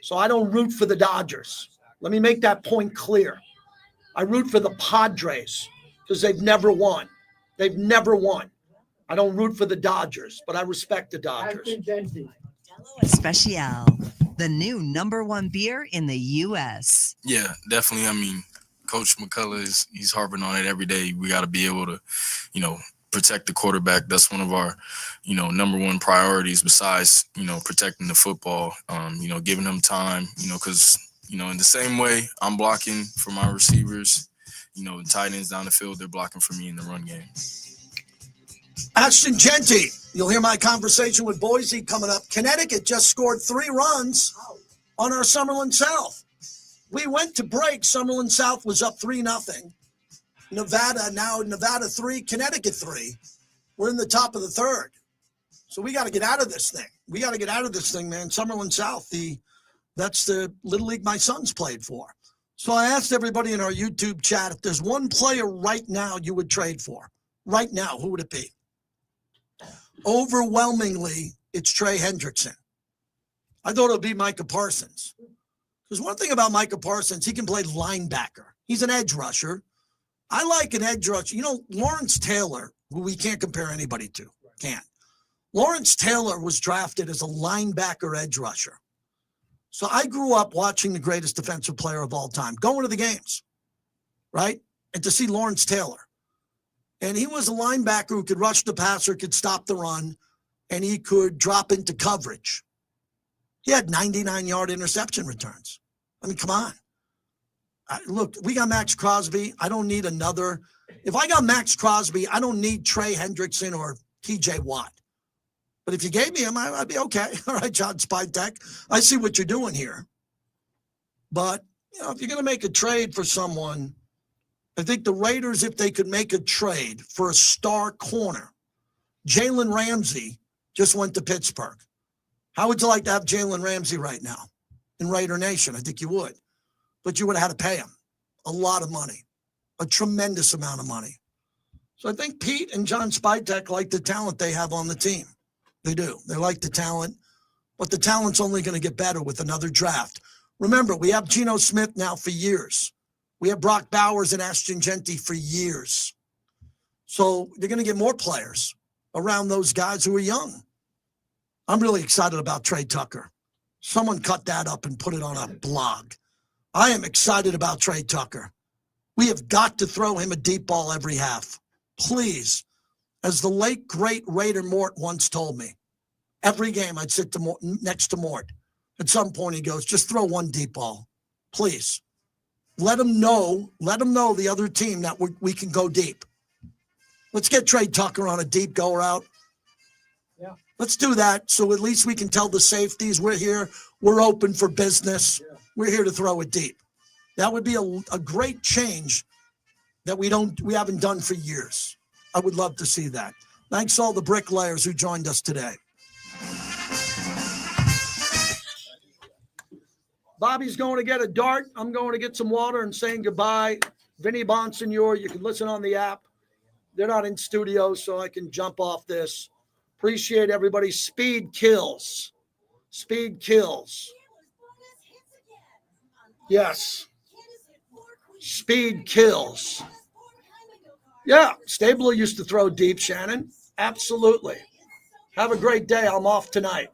So I don't root for the Dodgers. Let me make that point clear. I root for the Padres because they've never won. They've never won. I don't root for the Dodgers, but I respect the Dodgers. Especial, the new #1 beer in the U.S. Yeah, definitely. I mean, Coach McCullough he's harping on it every day. We got to be able to, protect the quarterback. That's one of our, #1 priorities besides, protecting the football, giving him time, because in the same way I'm blocking for my receivers, tight ends down the field, they're blocking for me in the run game. Ashton Genty, you'll hear my conversation with Boise coming up. Connecticut just scored 3 runs on our Summerlin South. We went to break. Summerlin South was up 3-0. Nevada 3, Connecticut 3. We're in the top of the third. So we got to get out of this thing. We got to get out of this thing, man. Summerlin South, that's the Little League my sons played for. So I asked everybody in our YouTube chat, if there's one player right now you would trade for, right now, who would it be? Overwhelmingly, it's Trey Hendrickson. I thought it would be Micah Parsons. Because one thing about Micah Parsons, he can play linebacker. He's an edge rusher. I like an edge rusher. Lawrence Taylor, who we can't compare anybody to, can't. Lawrence Taylor was drafted as a linebacker edge rusher. So I grew up watching the greatest defensive player of all time, going to the games, right? And to see Lawrence Taylor. And he was a linebacker who could rush the passer, could stop the run, and he could drop into coverage. He had 99-yard interception returns. I mean, come on. Look, we got Max Crosby. I don't need another. If I got Max Crosby, I don't need Trey Hendrickson or TJ Watt. But if you gave me him, I'd be okay. All right, John Spytek, I see what you're doing here. But, if you're going to make a trade for someone, I think the Raiders, if they could make a trade for a star corner, Jalen Ramsey just went to Pittsburgh. How would you like to have Jalen Ramsey right now in Raider Nation? I think you would. But you would have had to pay him a lot of money, a tremendous amount of money. So I think Pete and John Spytek like the talent they have on the team. They do. They like the talent, but the talent's only going to get better with another draft. Remember, we have Geno Smith now for years. We have Brock Bowers and Ashton Genty for years. So they're going to get more players around those guys who are young. I'm really excited about Trey Tucker. Someone cut that up and put it on a blog. I am excited about Trey Tucker. We have got to throw him a deep ball every half. Please. As the late, great Raider Mort once told me, every game I'd sit next to Mort. At some point he goes, just throw one deep ball. Please. Let them know the other team that we can go deep. Let's get Trey Tucker on a deep go route. Yeah. Let's do that so at least we can tell the safeties we're here. We're open for business. Yeah. We're here to throw it deep. That would be a great change that we haven't done for years. I would love to see that. Thanks to all the bricklayers who joined us today. Bobby's going to get a dart. I'm going to get some water and saying goodbye. Vinny Bonsignor, you can listen on the app. They're not in studio, so I can jump off this. Appreciate everybody. Speed kills. Speed kills. Yes. Speed kills. Yeah, Stabler used to throw deep, Shannon. Absolutely. Have a great day. I'm off tonight.